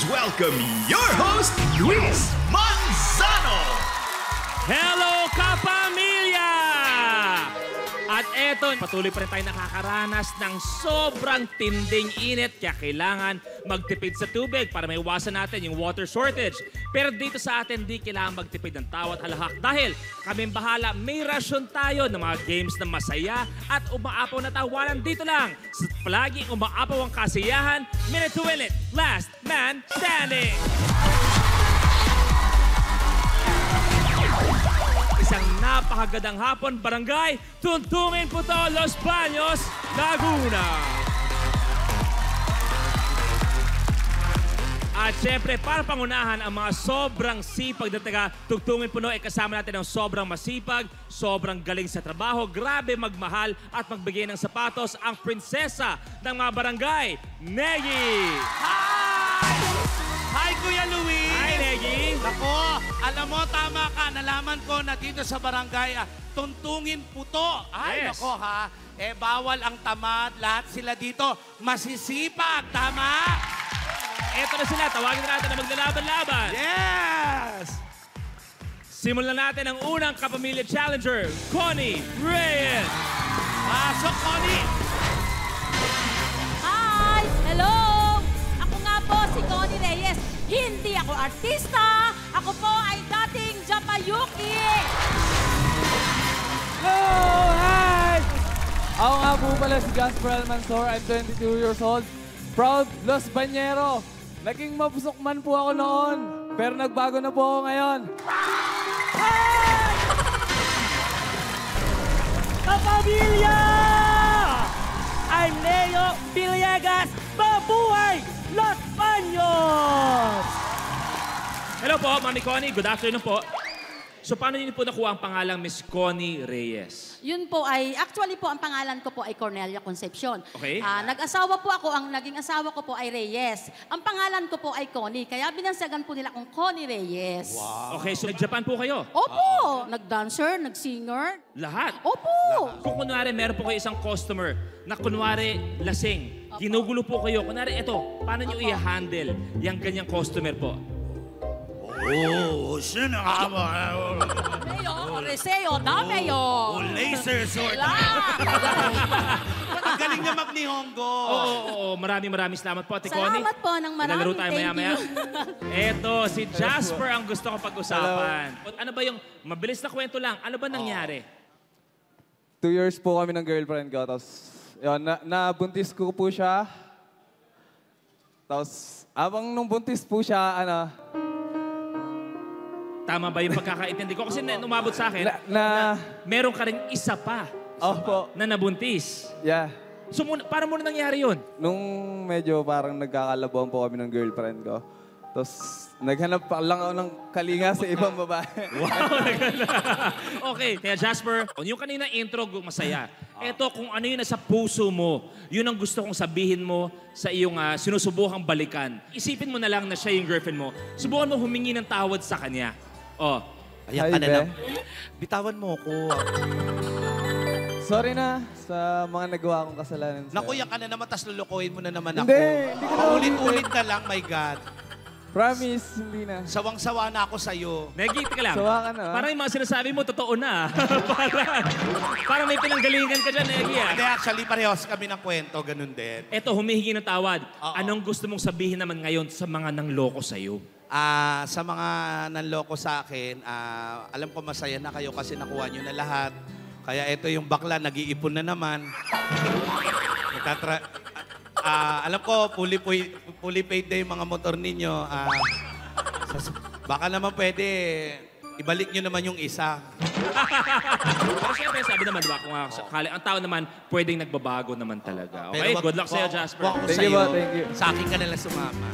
welcome your host, Luis Manzano! Hello, kapamilya! At eto, patuloy pa rin tayo nakakaranas ng sobrang tinding init kaya kailangan magtipid sa tubig para maiwasan natin yung water shortage. Pero dito sa atin, di kailangan magtipid ng tawat halahak dahil kaming bahala, may rasyon tayo ng mga games na masaya at umaapaw na tawanan dito lang. Sa palaging umaapaw ang kasiyahan, minute to win it, last man standing! Isang napakagandang hapon, barangay, Tuntungin po to, Los Baños, Laguna. At syempre, para pangunahan ang mga sobrang sipag na taga Tugtungin Puno, kasama natin ang sobrang masipag, sobrang galing sa trabaho, grabe magmahal at magbigay ng sapatos, ang prinsesa ng mga barangay, Negi! Hi, Kuya Luis! Hi, Negi! Ako, alam mo, tama ka. Nalaman ko na dito sa barangay, Tuntungin Puto. Ay, Yes. nako ha. Bawal ang tamad. Lahat sila dito masisipag. Tama? Eto na sila, tawagin na natin na maglalaban-laban. Yes! Simulan natin ang unang kapamilya challenger, Connie Reyes. Pasok, Connie! Hi! Hello! Ako nga po si Connie Reyes. Hindi ako artista. Ako po ay dating Japayuki. Hello! Hi! Ako nga po pala si Jasper Almansor. I'm 22 years old. Proud Los Bañero. Naging mabusok man po ako noon. Pero nagbago na po ako ngayon. Kapamilya! I'm Leo Villegas, Babuhay, Los Baños! Hello po, Mami Connie. Good afternoon po. So, paano niyo po nakuha ang pangalang Miss Connie Reyes? Yun po ay, actually po, ang pangalan ko po ay Cornelia Concepcion. Okay. Nag-asawa po ako, ang naging asawa ko po ay Reyes. Ang pangalan ko po ay Connie, kaya binansagan po nila akong Connie Reyes. Wow. Okay, so nag-Japan po kayo? Opo! Nag-dancer, nag-singer. Lahat? Opo! Kung kunwari, meron po kayo isang customer na kunwari lasing, ginugulo po kayo. Kunwari, eto, paano niyo i-handle yung ganyang customer po? Oh, sinakama. Mayo, Reseo, dameyo. Laser sword. Ang galing niya mag-nihongo. Oo, maraming salamat po, Ate Connie. Salamat po ng marami. Lalaro tayo Thank maya-maya. you. Eto, si Jasper ang gusto ko pag-usapan. Ano ba yung, mabilis na kwento lang, ano ba nangyari? 2 years po kami ng girlfriend ko. Tapos, yun, nabuntis ko po siya. Tapos, abang nung buntis po siya, Tama ba yung pagkakaintindi ko? Kasi umabot sa akin meron ka rin isa pa Opo. na nabuntis. Yeah. So, paano muna nangyari yun? Nung medyo parang nagkakalabuan po kami ng girlfriend ko. Tapos, naghanap pa lang ako ng kalinga sa ibang babae. Okay, kaya Jasper, yung kanina intro, masaya. Eto, kung ano yun nasa puso mo, yun ang gusto kong sabihin mo sa iyong sinusubukang balikan. Isipin mo na lang na siya yung girlfriend mo. Subukan mo humingi ng tawad sa kanya. Oh. Ayan ka Hi, na Be. na. Bitawan mo ko. Sorry na sa mga nagawa kong kasalanan sa'yo. Naku, yan ka na naman, tas lulukoyin mo na naman ako. Hindi ko na Ulit-ulit na lang, my God. Promise, hindi na. Sawang-sawa na ako sa'yo. Negi, tika lang. Sawa ka na, ah. Parang yung mga sinasabi mo, totoo na. parang may pinanggalingan ka dyan, Negi. Hindi, actually, parehas kami ng kwento, ganun din. Eto, humihingi ng tawad. Oo. Anong gusto mong sabihin naman ngayon sa mga nangloko sa'yo? Sa mga nanloko sa akin, alam ko masaya na kayo kasi nakuha nyo na lahat. Kaya ito yung bakla, nag-iipon na naman. Alam ko, fully paid na yung mga motor ninyo. Baka naman pwede, ibalik nyo naman yung isa. Pero syempre, sabi naman, diba, kung ang tao naman, pwedeng nagbabago naman talaga. Okay, good luck sa'yo, Jasper. Wag ko Thank you, sa'yo. thank you. Sa akin ka nalang sumama.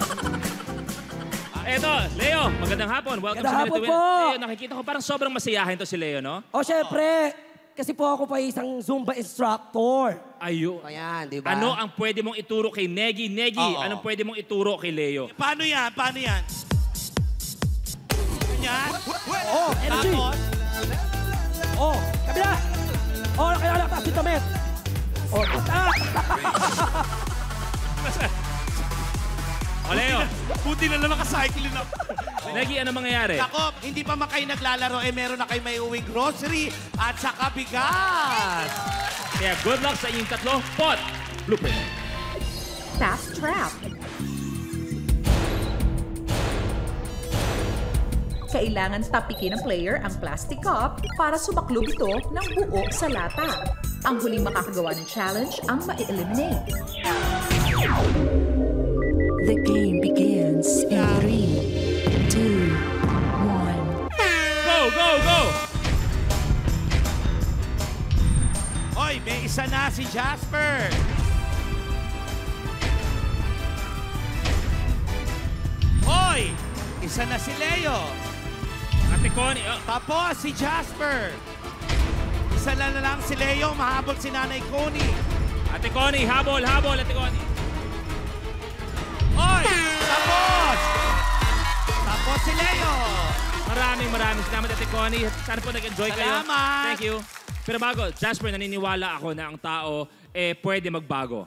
Eto, Leo, magandang hapon. Welcome Magandang sa Minute to hapon Win. po. Leo, nakikita ko parang sobrang masiyahin to si Leo, no? O, syempre, kasi po ako pa isang Zumba instructor. Ayo. Ayan, di ba? Ano ang pwede mong ituro kay Negi? Negi, Oo. anong pwede mong ituro kay Leo? Paano yan? Paano yan? Ganyan? Oh, energy. Tapos? Oh, kabila. Oh, nakilala ka si Tomet. Oh, O, Leo. Buti na lang nakacycling ako. Negi, ano mangyayari? Ako, hindi pa man kayo naglalaro, meron na kayo may uwing grocery at saka bigas. Kaya good luck sa inyong tatlo. Pot! Blueprint. Fast Trap. Kailangan tapikin ng player ang plastic cup para sumaklob ito ng buo sa lata. Ang huling makakagawa ng challenge ang ma-eliminate. The game begins in 3, 2, 1. Go, go, go! Hoy, may isa na si Jasper. Hoy, isa na si Leo. Ate Connie, oh. Tapos si Jasper. Isa na lang si Leo, mahabol si Nanay Connie. Ate Connie, habol, habol, Ate Connie. Hoy, tapos! Tapos si Leo. Maraming salamat, Ate Connie. Sana po nag-enjoy kayo. Salamat. Thank you. Pero bago, Jasper, naniniwala ako na ang tao pwede magbago.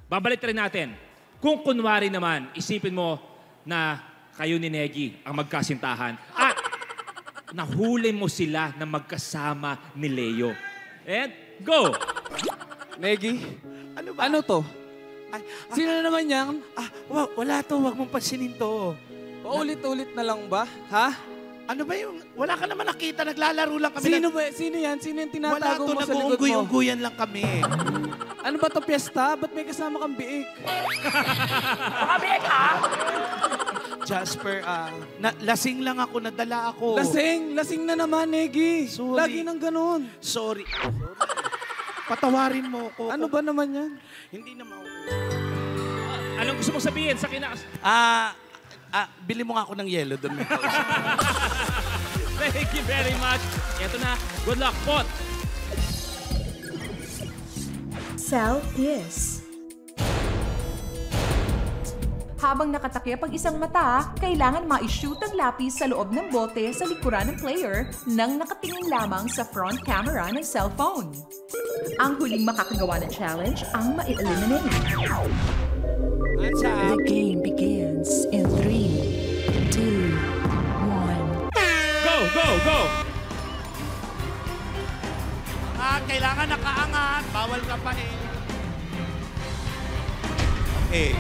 Babalik rin natin. Kung kunwari naman, isipin mo na kayo ni Negi ang magkasintahan at nahuli mo sila na magkasama ni Leo. And go! Negi, Ano ba? ano to? Ay, Sino na naman yan? wala to, wag mong pansinin to. Paulit-ulit na lang ba? Ha? Ano ba yung, wala ka naman nakita, naglalaro lang kami. Sino ba? Sino yan? Sino yung Wala tinatago to, mo sa likod mo? nag-uungguy-ungguyan lang kami. Ano ba to, piyesta? Ba't may kasama kang biik? Jasper, lasing lang ako, nadala ako. Lasing! Lasing na naman, Negi. Sorry. Lagi nang ganun. Sorry. Patawarin mo ko. Ano ba naman yan? Hindi naman ako. Anong gusto mong sabihin sa kinas? Bili mo nga ako ng yelo doon. Thank you very much. Ito na. Good luck, Pot. Sell this. Habang nakatakip ang isang mata, kailangan ma-shoot ang lapis sa loob ng bote sa likuran ng player nang nakatingin lamang sa front camera ng cellphone. Ang huling makakagawa ng challenge ang ma-eliminate. The game begins in 3, 2, 1. Go, go, go! Kailangan nakaangat. Bawal ka pa eh. Okay.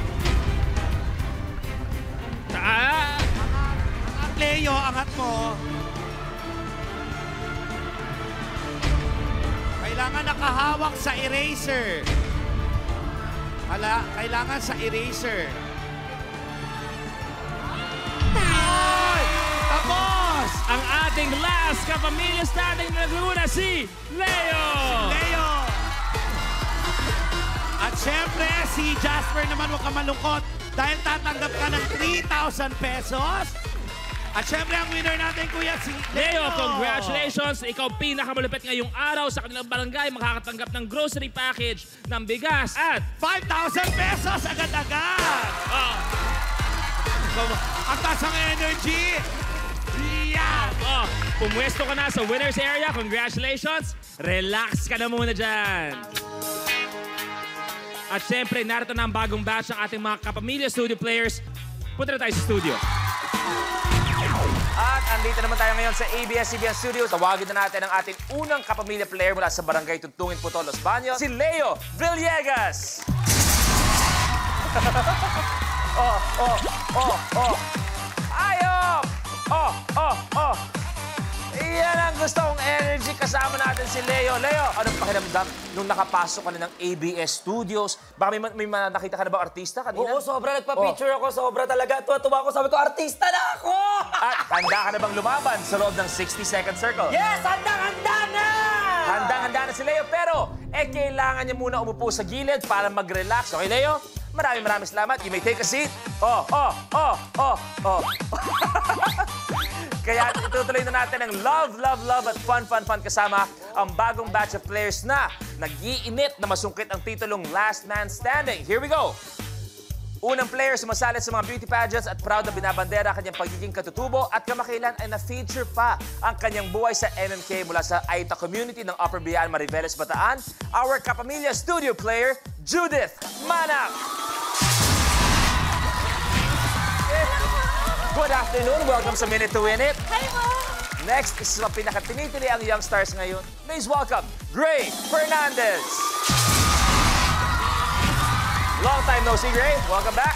Angat, Leo. Angat mo. Kailangan nakahawak sa eraser. Kailangan sa eraser. Ay! Tapos! Ang ating last kapamilya starting na Laguna, si Leo! Leo! At syempre, si Jasper naman, huwag ka malungkot dahil tatanggap ka ng 3,000 pesos. At syempre, ang winner natin, Kuya, si Leo, congratulations! Ikaw pinakamalupit ngayong araw sa kanilang barangay. Makakatanggap ng grocery package ng bigas at 5,000 pesos agad-agad! Ang taas ang energy! Yeah! pumwesto ka na sa winner's area. Congratulations! Relax ka na muna dyan. At syempre, narito na ang bagong batch ng ating mga kapamilya studio players. Punta na tayo sa studio. At andito naman tayo ngayon sa ABS-CBN Studios. Tawagin na natin ang ating unang kapamilya player mula sa Barangay Tugtungin Puto, Los Baños, si Leo Villegas! Ayop! Iyan ang gusto kong energy. Kasama natin si Leo. Leo, anong pakiramdam nung nakapasok ka na ng ABS Studios? Baka may nakita ka na ba artista kanina? Oo, sobra. Nagpa-picture ako. Sobra talaga. Tuwa-tuwa ako. Sabi ko, artista na ako! At handa ka na bang lumaban sa loob ng 60-second circle? Yes! Handang-handa na! Handang-handa na si Leo, pero kailangan niya muna umupo sa gilid para mag-relax. Okay, Leo? Maraming salamat. You may take a seat. Kaya itutuloy na natin ang love at fun kasama ang bagong batch of players na nag-iinit na masungkit ang titulong Last Man Standing. Here we go! Unang player sumasalit sa mga beauty pageants at proud na binabandera kanyang pagiging katutubo at kamakailan ay na-feature pa ang kanyang buhay sa MMK mula sa Aita community ng Upper Bian, Mariveles, Bataan, our kapamilya studio player, Judith Manac! Good afternoon. Welcome sa Minute to Win It. Hi, Mo! Next is sa pinakatinitili ang young stars ngayon. Please welcome Gray Fernandez. Long time no see, Gray. Welcome back.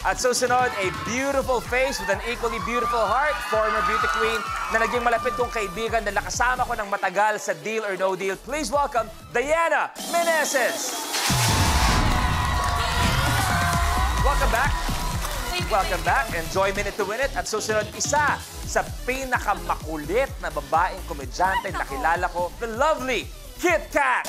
At susunod, a beautiful face with an equally beautiful heart, former beauty queen na naging malapit kong kaibigan na nakasama ko ng matagal sa Deal or No Deal. Please welcome Diana Meneses. Welcome back. Welcome back. Enjoy Minute to Win It. At susunod, isa sa pinakamakulit na babaeng komedyante na kilala ko, the lovely Kit Kat.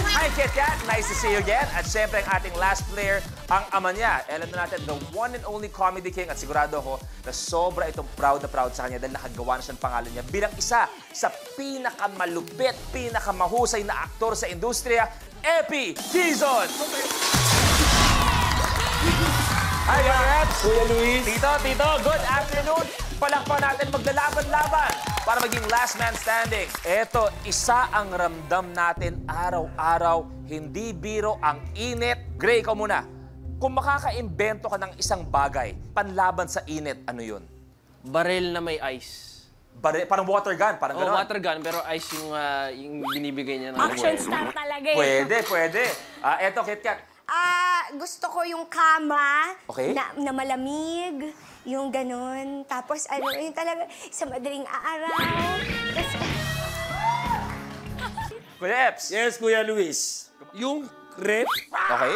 Hi, Kit Kat. Nice to see you again. At syempre, ang ating last player, ang ama niya. Alam na natin, the one and only comedy king. At sigurado ako na sobra itong proud na proud sa kanya dahil nakagawa na siya ng pangalan niya bilang isa sa pinakamalupit, pinakamahusay na aktor sa industriya, Epi Quizon! Hi, congrats! Kuya Luis. Tito, good afternoon! Palakpan natin maglalaban-laban para maging last man standing. Eto, isa ang ramdam natin araw-araw, hindi biro ang init. Gray, ikaw muna. Kung makaka-imbento ka ng isang bagay, panlaban sa init, ano yun? Baril na may ice. Parang water gun, parang gano'n. Water gun, pero ice yung binibigay niya ng Action star talaga eh. Pwede. Eto, Kit Kat. Gusto ko yung kama Okay. na malamig, yung ganun. Tapos yung talaga sa madaling araw. Kuya Eps. Yes, Kuya Luis. Yung ref, Okay.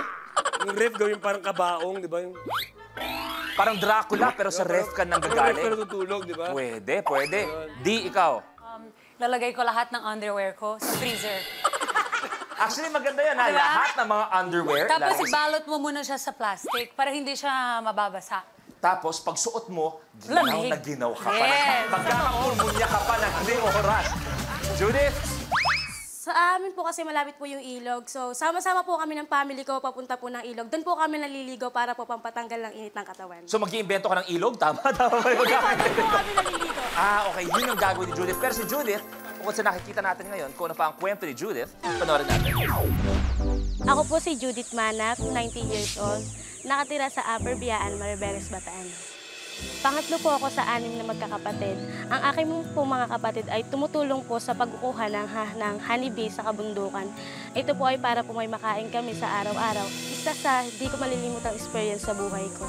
yung ref gawin parang kabaong, di ba? Yung Parang Dracula, pero sa ref ka nang ref gagaling. pero tutulog, di ba? Pwede. Di, ikaw. Lalagay ko lahat ng underwear ko sa freezer. Actually, maganda yan, ha? Diba? Lahat ng mga underwear. Tapos lalagay sa- ibalot mo muna siya sa plastic para hindi siya mababasa. Tapos, pag suot mo, ginaw Lamig. na ginaw ka pa. Yes. Magkakapulmunya ka pa ng hindi oras. Judith? Sa amin po kasi malapit po yung ilog. So, sama-sama po kami ng family ko papunta po ng ilog. Doon po kami naliligo para po pampatanggal ng init ng katawan. So, mag-iimbento ka ng ilog? Tama ba yung Doon po kami naliligo. Okay. Yun ang gagawin ni Judith. Pero si Judith, kung sa nakikita natin ngayon, kung ano pa ang kwento ni Judith, panoorin natin. Ako po si Judith Manap, 19 years old. Nakatira sa Upper Biaan, Maribeles, Bataan. Pangatlo po ako sa 6 na magkakapatid. Ang aking po mga kapatid ay tumutulong po sa pagkukuha ng honeybee sa kabundukan. Ito po ay para po may makain kami sa araw-araw. Isa sa di ko malilimutang experience sa buhay ko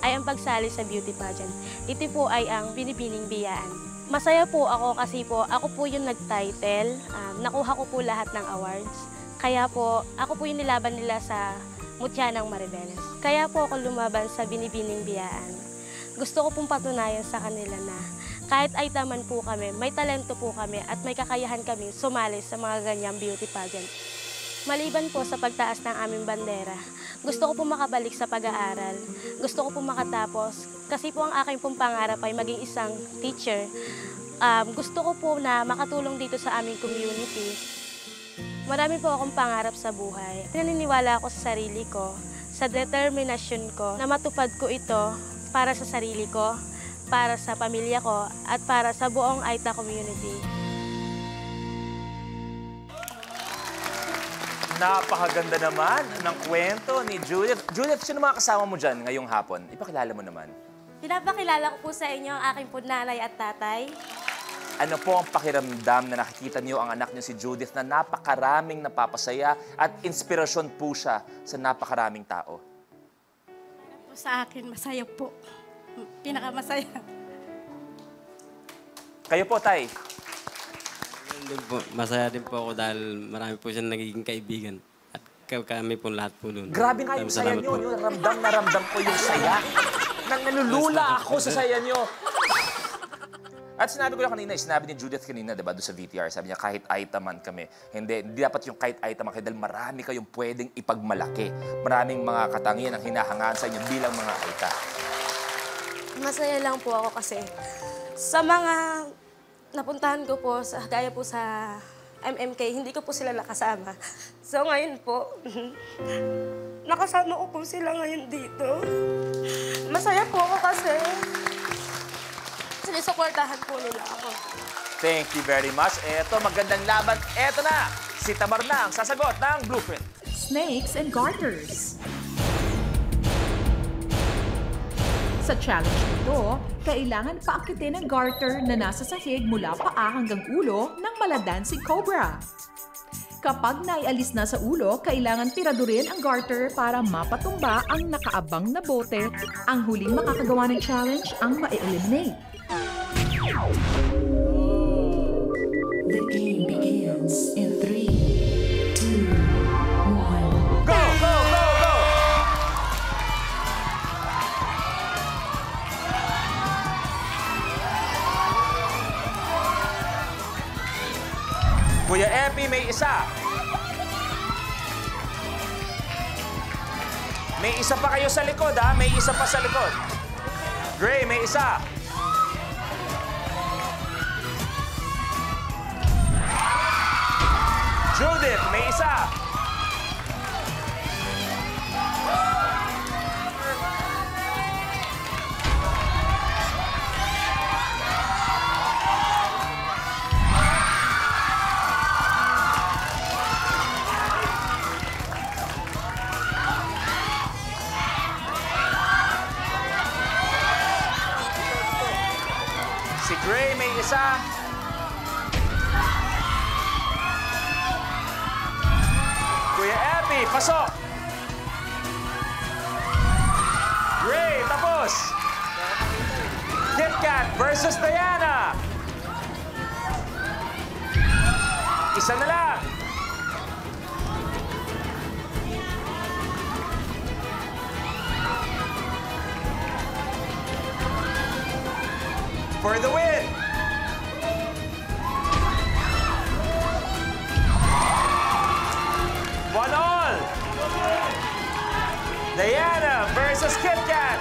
ay ang pagsali sa beauty pageant. Ito po ay ang Binibining Biyaan. Masaya po ako kasi po ako po yung nag-title. Nakuha ko po lahat ng awards. Kaya po ako po yung nilaban nila sa Mutya ng Maribeles. Kaya po ako lumaban sa Binibining Biyaan. Gusto ko pong patunayan sa kanila na kahit ay taman po kami, may talento po kami at may kakayahan kami sumali sa mga ganyang beauty pageant. Maliban po sa pagtaas ng aming bandera, gusto ko po makabalik sa pag-aaral. Gusto ko po makatapos kasi po ang aking pong pangarap ay maging isang teacher. Gusto ko po na makatulong dito sa aming community. Marami po akong pangarap sa buhay. Naniniwala ako sa sarili ko, sa determinasyon ko na matupad ko ito para sa sarili ko, para sa pamilya ko, at para sa buong Aita community. Napakaganda naman ng kwento ni Judith. Judith, sino mga kasama mo dyan ngayong hapon? Ipakilala mo naman. Pinapakilala ko po sa inyo ang aking po nanay at tatay. Ano po ang pakiramdam na nakikita niyo ang anak niyo si Judith na napakaraming napapasaya at inspirasyon po siya sa napakaraming tao? Sa akin, masaya po. Pinakamasaya. Kayo po, Tay. Masaya din po ako dahil marami po siyang nagiging kaibigan. At kami po lahat po doon. Grabe nga yung saya niyo. Yung ramdam na ramdam ko yung saya. Nalulula ako sa saya niyo. At sinabi ko lang kanina, sinabi ni Judith kanina, diba, doon sa VTR, sabi niya, kahit Aita man kami. Hindi dapat yung kahit Aita man kayo dahil marami kayong pwedeng ipagmalaki. Maraming mga katangian ang hinahangaan sa inyo bilang mga Aita. Masaya lang po ako kasi sa mga napuntahan ko po, gaya po sa MMK, hindi ko po sila nakasama. So ngayon po, nakasama ko po sila ngayon dito. Masaya po ako kasi sinusuportahan po nila ako. Thank you very much. Eto, magandang laban. Eto na, si Tamar na ang sasagot ng Blueprint. snakes and garters. Sa challenge nito, kailangan paakitin ang garter na nasa sahig mula paa hanggang ulo ng maladansing cobra. Kapag naialis na sa ulo, kailangan tiradurin ang garter para mapatumba ang nakaabang na bote. Ang huling makakagawa ng challenge ang ma-eliminate. The game begins in 3, 2, 1. Go, go, go, go! Kuya Epi, may isa. May isa pa kayo sa likod, ha? May isa pa sa likod. Gray, may isa. Judith, may isa. Si Gray, may isa. Kuya Epi, pasok! Gray, tapos! Kit Kat versus Diana! Isa na lang! For the win! One all! Diana versus Kit Kat!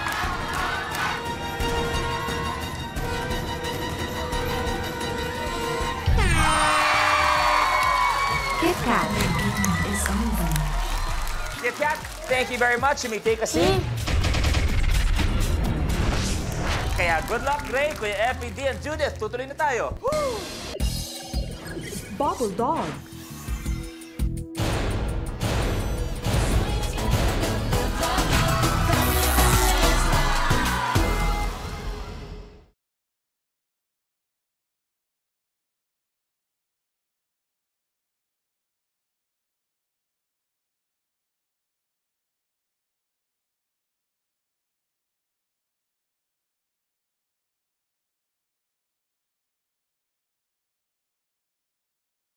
Kit Kat. Is over. Kit Kat, thank you very much. You may take a seat. Kaya good luck, Gray, Kuya Epi, D, and Judith. Tutuloy na tayo. Bubble Dog.